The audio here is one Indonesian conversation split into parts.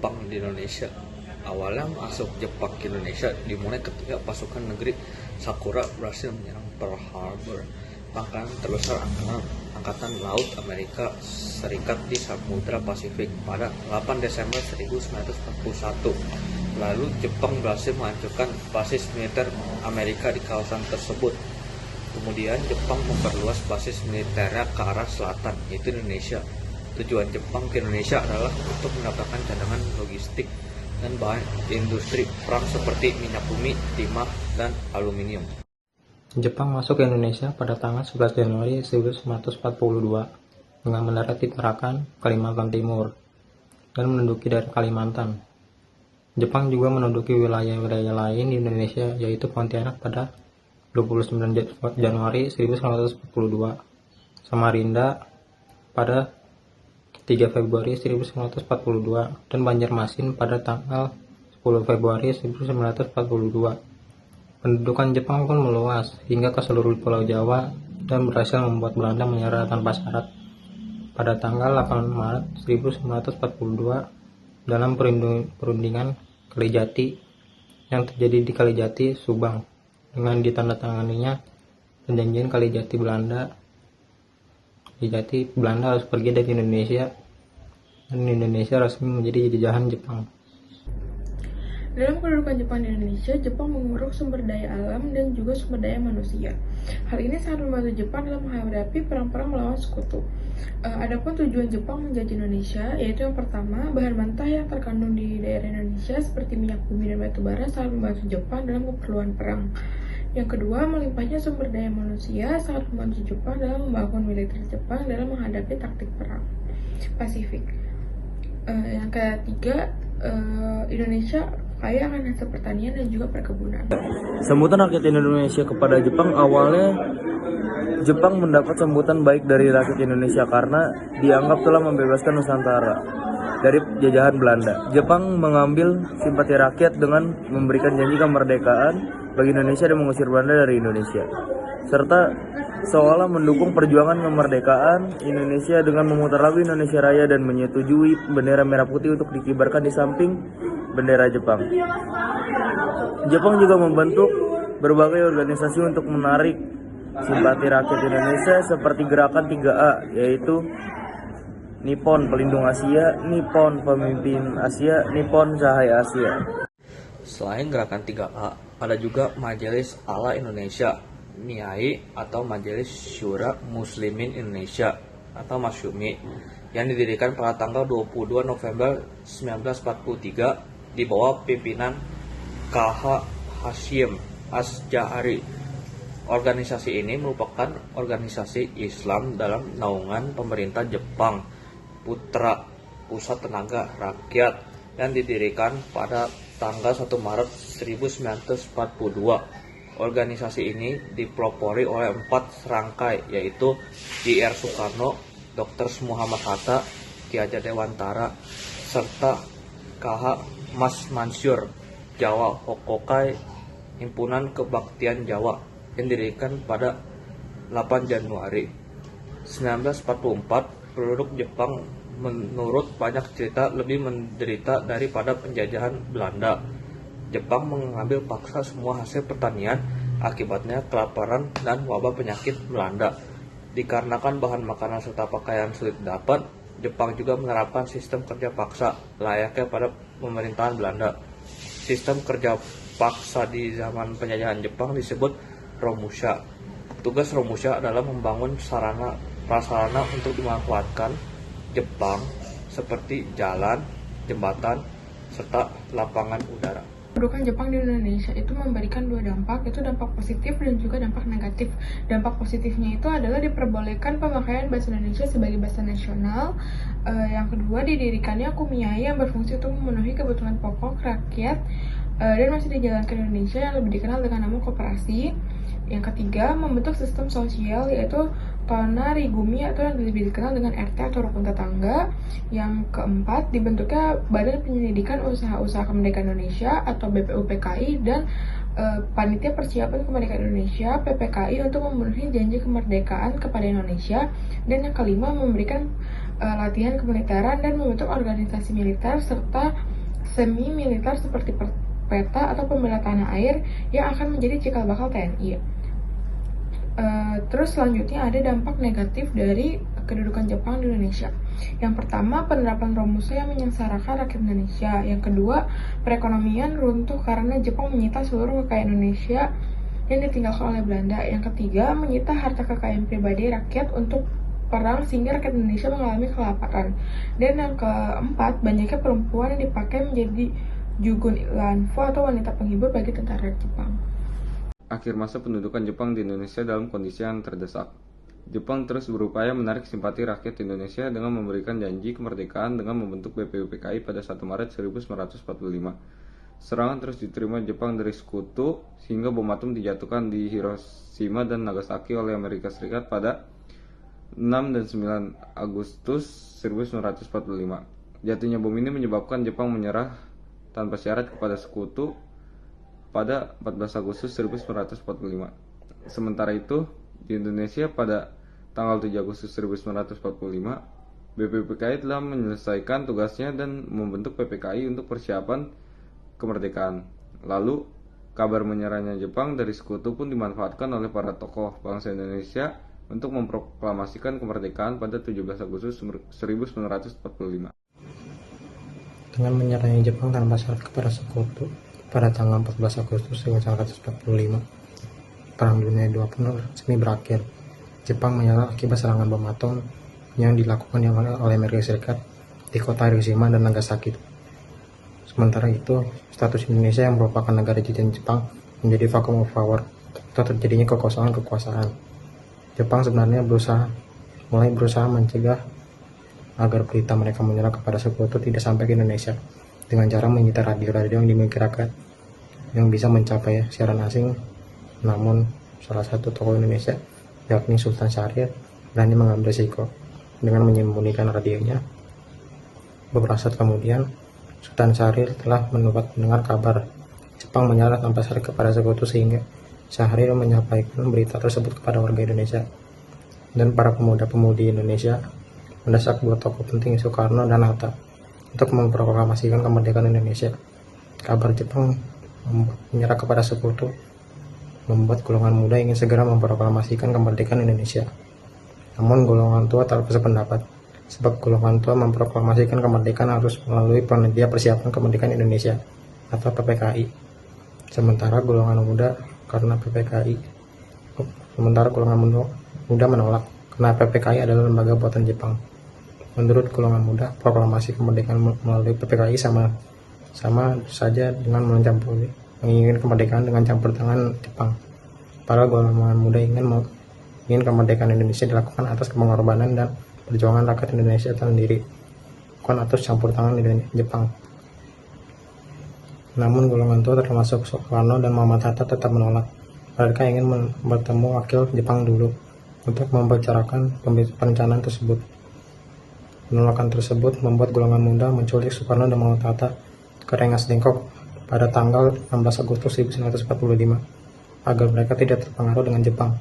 Jepang di Indonesia. Awalnya masuk Jepang ke Indonesia dimulai ketika pasukan negeri Sakura berhasil menyerang Pearl Harbor, pangkalan terbesar Angkatan Laut Amerika Serikat di Samudra Pasifik pada 8 Desember 1941. Lalu Jepang berhasil menghancurkan basis militer Amerika di kawasan tersebut. Kemudian Jepang memperluas basis militernya ke arah selatan, yaitu Indonesia. Tujuan Jepang ke Indonesia adalah untuk mendapatkan cadangan logistik dan bahan industri perang seperti minyak bumi, timah, dan aluminium. Jepang masuk ke Indonesia pada tanggal 11 Januari 1942 dengan mendarat di Tarakan, Kalimantan Timur, dan menduduki daerah Kalimantan. Jepang juga menduduki wilayah-wilayah lain di Indonesia, yaitu Pontianak pada 29 Januari 1942, Samarinda pada 3 Februari 1942, dan Banjarmasin pada tanggal 10 Februari 1942. Pendudukan Jepang pun meluas hingga ke seluruh Pulau Jawa dan berhasil membuat Belanda menyerah tanpa syarat pada tanggal 8 Maret 1942 dalam perundingan Kalijati yang terjadi di Kalijati, Subang, dengan ditandatanganinya perjanjian Kalijati Belanda harus pergi dari Indonesia dan Indonesia resmi menjadi jajahan Jepang. Dalam kedudukan Jepang di Indonesia, Jepang menguruk sumber daya alam dan juga sumber daya manusia. Hal ini sangat membantu Jepang dalam menghadapi perang-perang melawan sekutu. Adapun tujuan Jepang menjajah Indonesia, yaitu yang pertama, bahan mentah yang terkandung di daerah Indonesia seperti minyak bumi dan batu bara sangat membantu Jepang dalam keperluan perang. Yang kedua, melimpahnya sumber daya manusia sangat membantu Jepang dalam membangun militer Jepang dalam menghadapi taktik perang Pasifik. Yang ketiga, Indonesia kaya akan hasil pertanian dan juga perkebunan. Sambutan rakyat Indonesia kepada Jepang, awalnya Jepang mendapat sambutan baik dari rakyat Indonesia karena dianggap telah membebaskan Nusantara dari jajahan Belanda. Jepang mengambil simpati rakyat dengan memberikan janji kemerdekaan bagi Indonesia dan mengusir Belanda dari Indonesia, serta seolah mendukung perjuangan kemerdekaan Indonesia dengan memutar lagu Indonesia Raya dan menyetujui bendera merah putih untuk dikibarkan di samping bendera Jepang. Jepang juga membentuk berbagai organisasi untuk menarik simpati rakyat Indonesia seperti gerakan 3A, yaitu Nippon Pelindung Asia, Nippon Pemimpin Asia, Nippon Cahaya Asia. Selain gerakan 3A, ada juga Majelis Allah Indonesia, MIAI, atau Majelis Syura Muslimin Indonesia atau Masyumi, yang didirikan pada tanggal 22 November 1943 di bawah pimpinan KH Hasyim Asja'ari. Organisasi ini merupakan organisasi Islam dalam naungan pemerintah Jepang, Putra Pusat Tenaga Rakyat, yang didirikan pada tanggal 1 Maret 1942. Organisasi ini dipelopori oleh 4 serangkai, yaitu Dr. Soekarno, Dr. Muhammad Hatta, Ki Hajar Dewantara, serta KH Mas Mansur Jawa Hokokai, Himpunan Kebaktian Jawa, yang didirikan pada 8 Januari 1944. Penduduk Jepang menurut banyak cerita lebih menderita daripada penjajahan Belanda. Jepang mengambil paksa semua hasil pertanian, akibatnya kelaparan dan wabah penyakit melanda. Dikarenakan bahan makanan serta pakaian sulit dapat, Jepang juga menerapkan sistem kerja paksa layaknya pada pemerintahan Belanda. Sistem kerja paksa di zaman penjajahan Jepang disebut Romusha. Tugas Romusha adalah membangun sarana prasarana untuk dimanfaatkan Jepang seperti jalan, jembatan, serta lapangan udara. Kedudukan Jepang di Indonesia itu memberikan dua dampak, yaitu dampak positif dan juga dampak negatif. Dampak positifnya itu adalah diperbolehkan pemakaian bahasa Indonesia sebagai bahasa nasional. Yang kedua, didirikannya KUMIAI yang berfungsi untuk memenuhi kebutuhan pokok rakyat dan masih dijalankan di Indonesia yang lebih dikenal dengan nama koperasi. Yang ketiga, membentuk sistem sosial yaitu Tonarigumi atau yang lebih dikenal dengan RT atau rukun tetangga. Yang keempat, dibentuknya Badan Penyelidikan Usaha-Usaha Kemerdekaan Indonesia atau BPUPKI dan Panitia Persiapan Kemerdekaan Indonesia PPKI untuk memenuhi janji kemerdekaan kepada Indonesia. Dan yang kelima, memberikan latihan kemiliteran dan membentuk organisasi militer serta semi militer seperti peta atau pembela tanah air yang akan menjadi cikal bakal TNI. Terus selanjutnya ada dampak negatif dari kedudukan Jepang di Indonesia. Yang pertama, penerapan Romusa yang menyengsarakan rakyat Indonesia. Yang kedua, perekonomian runtuh karena Jepang menyita seluruh kekayaan Indonesia yang ditinggalkan oleh Belanda. Yang ketiga, menyita harta kekayaan pribadi rakyat untuk perang sehingga rakyat Indonesia mengalami kelaparan. Dan yang keempat, banyaknya perempuan yang dipakai menjadi jugun lanfo atau wanita penghibur bagi tentara Jepang. Akhir masa pendudukan Jepang di Indonesia dalam kondisi yang terdesak. Jepang terus berupaya menarik simpati rakyat Indonesia dengan memberikan janji kemerdekaan dengan membentuk BPUPKI pada 1 Maret 1945. Serangan terus diterima Jepang dari sekutu sehingga bom atom dijatuhkan di Hiroshima dan Nagasaki oleh Amerika Serikat pada 6 dan 9 Agustus 1945. Jatuhnya bom ini menyebabkan Jepang menyerah tanpa syarat kepada sekutu pada 14 Agustus 1945. Sementara itu, di Indonesia pada tanggal 7 Agustus 1945, BPUPKI telah menyelesaikan tugasnya dan membentuk PPKI untuk persiapan kemerdekaan. Lalu, kabar menyerahnya Jepang dari sekutu pun dimanfaatkan oleh para tokoh bangsa Indonesia untuk memproklamasikan kemerdekaan pada 17 Agustus 1945. Dengan menyerahnya Jepang tanpa syarat kepada sekutu pada tanggal 14 Agustus 1945, Perang Dunia II pun resmi berakhir. Jepang menyerah akibat serangan bom atom yang dilakukan oleh Amerika Serikat di kota Hiroshima dan Nagasaki. Sementara itu, status Indonesia yang merupakan negara jajahan Jepang menjadi vacuum of power atau terjadinya kekosongan kekuasaan. Jepang sebenarnya mulai berusaha mencegah agar berita mereka menyerah kepada sekutu tidak sampai ke Indonesia dengan cara menyita radio-radio yang dimiliki rakyat yang bisa mencapai siaran asing. Namun, salah satu tokoh Indonesia, yakni Sultan Syahrir, berani mengambil risiko dengan menyembunyikan radionya. Beberapa saat kemudian, Sultan Syahrir telah mendengar kabar Jepang menyerah tanpa syarat kepada sekutu sehingga Syahrir menyampaikan berita tersebut kepada warga Indonesia dan para pemuda-pemudi Indonesia, mendesak dua tokoh penting Soekarno dan Hatta untuk memproklamasikan kemerdekaan Indonesia. Kabar Jepang menyerah kepada sekutu membuat golongan muda ingin segera memproklamasikan kemerdekaan Indonesia. Namun golongan tua tak bersependapat, sebab golongan tua memproklamasikan kemerdekaan harus melalui panitia persiapan kemerdekaan Indonesia atau PPKI. Sementara golongan muda menolak karena PPKI adalah lembaga buatan Jepang. Menurut golongan muda, proklamasi kemerdekaan melalui PPKI sama saja dengan menginginkan kemerdekaan dengan campur tangan Jepang. Para golongan muda ingin kemerdekaan Indonesia dilakukan atas pengorbanan dan perjuangan rakyat Indonesia sendiri, bukan atas campur tangan Jepang. Namun golongan tua termasuk Soekarno dan Muhammad Hatta tetap menolak. Mereka ingin bertemu wakil Jepang dulu untuk membicarakan perencanaan tersebut. Penolakan tersebut membuat golongan muda menculik Soekarno dan Muhammad Hatta ke Rengas Dengklok pada tanggal 16 Agustus 1945 agar mereka tidak terpengaruh dengan Jepang.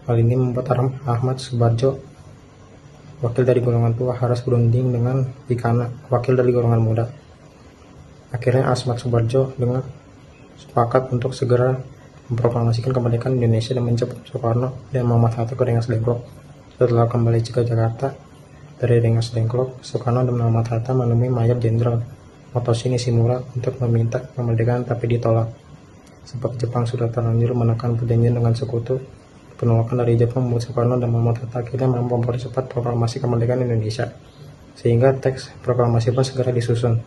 Hal ini membuat Ahmad Subarjo, wakil dari golongan tua, harus berunding dengan Dikana, wakil dari golongan muda. Akhirnya Ahmad Subarjo dengan sepakat untuk segera memproklamasikan kemerdekaan Indonesia dan menjemput Soekarno dan Muhammad Hatta ke Rengas Dengklok. Setelah kembali ke Jakarta dari Rengas Dengklok, Soekarno dan Muhammad Hatta menemui Mayor Jenderal Motoshi Nishimura untuk meminta kemerdekaan, tapi ditolak. Sebab Jepang sudah terlanjur menekan perjanjian dengan sekutu. Penolakan dari Jepang membuat Soekarno dan Muhammad Hatta akhirnya mempercepat proklamasi kemerdekaan Indonesia, sehingga teks proklamasi pun segera disusun.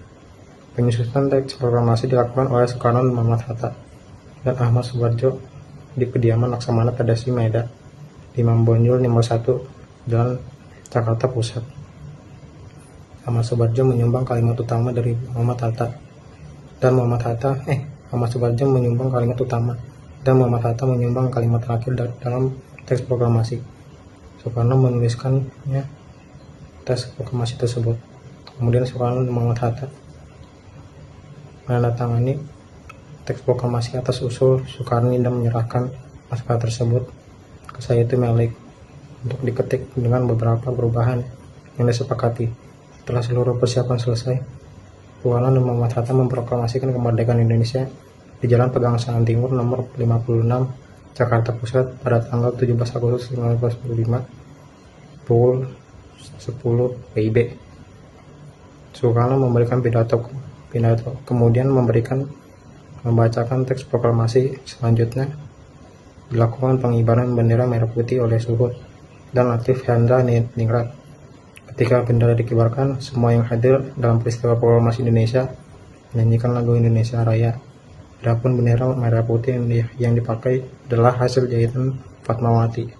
Penyusunan teks proklamasi dilakukan oleh Soekarno dan Muhammad Hatta dan Ahmad Subarjo di kediaman Laksamana Tadashi Maeda di Mambonjol nomor 1 Jalan Jakarta Pusat. Ahmad Subarjo menyumbang kalimat utama dari Muhammad Hatta dan Ahmad Subarjo menyumbang kalimat utama dan Muhammad Hatta menyumbang kalimat terakhir dalam teks proklamasi. Soekarno menuliskannya teks proklamasi tersebut. Kemudian Soekarno dan Muhammad Hatta menandatangani teks proklamasi atas usul Soekarno dan menyerahkan naskah tersebut ke Sayyidu Melik untuk diketik dengan beberapa perubahan yang disepakati. Setelah seluruh persiapan selesai, Soekarno dan Muhammad Hatta memproklamasikan kemerdekaan Indonesia di Jalan Pegangsaan Timur nomor 56, Jakarta Pusat pada tanggal 17 Agustus 1945 pukul 10 WIB. Soekarno memberikan pidato, kemudian membacakan teks proklamasi. Selanjutnya dilakukan pengibaran bendera merah putih oleh Suhut dan Latif Hendra Ningrat. Ketika bendera dikibarkan, semua yang hadir dalam peristiwa proklamasi Indonesia menyanyikan lagu Indonesia Raya. Adapun bendera merah putih yang dipakai adalah hasil jahitan Fatmawati.